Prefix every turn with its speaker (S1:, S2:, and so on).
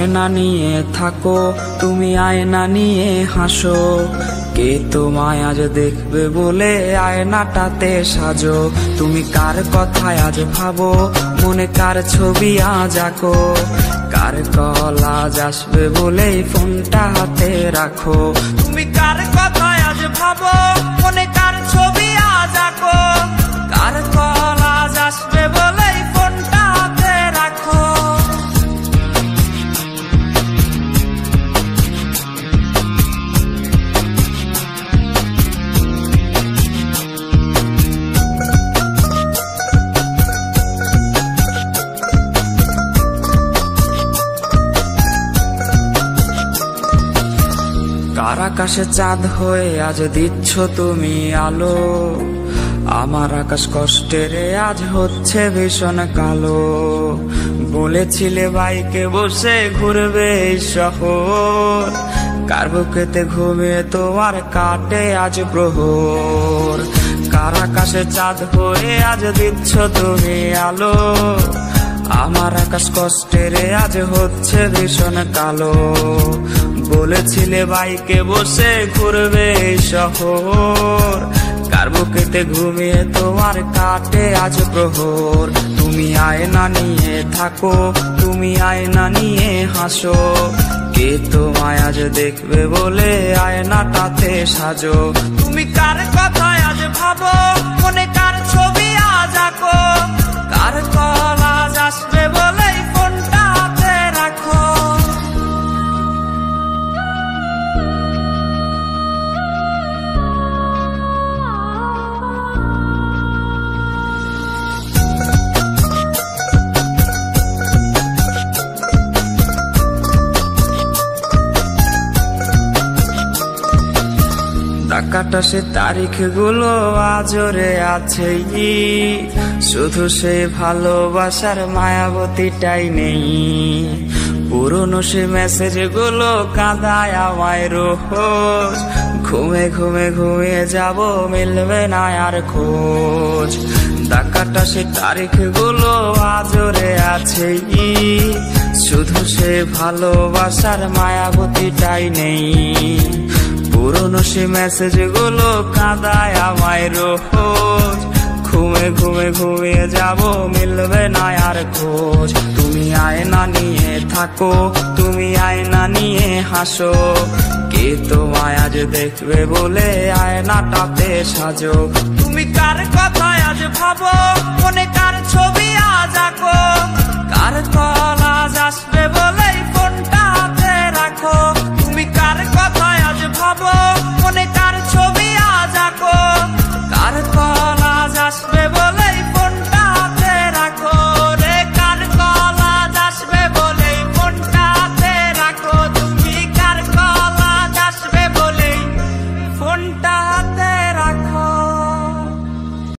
S1: আয়না নিয়ে থাকো, তুমি আয়না নিয়ে হাসো। কে তোমায় আজ দেখবে বলে আয়নাটাতে সাজো। তুমি কার কথায় আজ ভাবো, মনে কার ছবি আজ আঁকো। কার কল আজ আসবে বলেই ফোনটা হাতে রাখো। তুমি কার কথায় আজ ভাবো, মনে কার ছবি আজ আঁকো। কার কল আজ আসবে বলেই ফোনটা হাতে রাখো। কার আকাশে চাঁদ হয়ে আজ দিচ্ছ তুমি আলো। আমার আকাশ কষ্টের আজ হচ্ছে ভীষণ কালো। বলেছিলে বাইকে বসে ঘুরবে এই শহর, কার বুকেতে ঘুমিয়ে তোমার কাটে আজ প্রহর। কার আকাশে চাঁদ হয়ে আজ দিচ্ছ তুমি আলো। আমার আকাশ কষ্টের আজ হচ্ছে ভীষণ কালো। বলেছিলে বাইকে বসে ঘুরবে এই শহর, কার বুকেতে ঘুমিয়ে তোমার কাটে আজ প্রহর। তুমি আয়না নিয়ে থাকো, তুমি আয়না নিয়ে হাসো। কে তোমায় আজ দেখবে বলে আয়নাটাতে সাজো। তুমি কার কথায় আজ ভাবো, মনে কার ছবি আজ আঁকো। কার কল আজ আসবে বলেই ফোনটা হাতে রাখো। কাটা সে তারিখ গুলো আজরে আছে, শুধু সে ভালোবাসার মায়াবতীটাই নেই। পুরনো সে মেসেজ গুলো কাঁদায় আমায় রোজ। ঘুমে ঘুমে ঘুমিয়ে যাব, মিলবে না আর খোঁজ। কাটা সে তারিখ গুলো আজরে আছে, শুধু সে ভালোবাসার মায়াবতীটাই নেই। পুরনো সে মেসেজ গুলো কাঁদায় আমায় রোজ। ঘুমে ঘুমে ঘুমিয়ে যাব, মিলবে না আর খোঁজ। তুমি আয়না নিয়ে থাকো, তুমি আয়না নিয়ে হাসো। কে তোমায় আজ দেখবে বলে আয়নাটাতে সাজো। তুমি কার কথায় আজ ভাবো, মনে কার ছবি আজ আঁকো। কার কল আজ আসবে বলে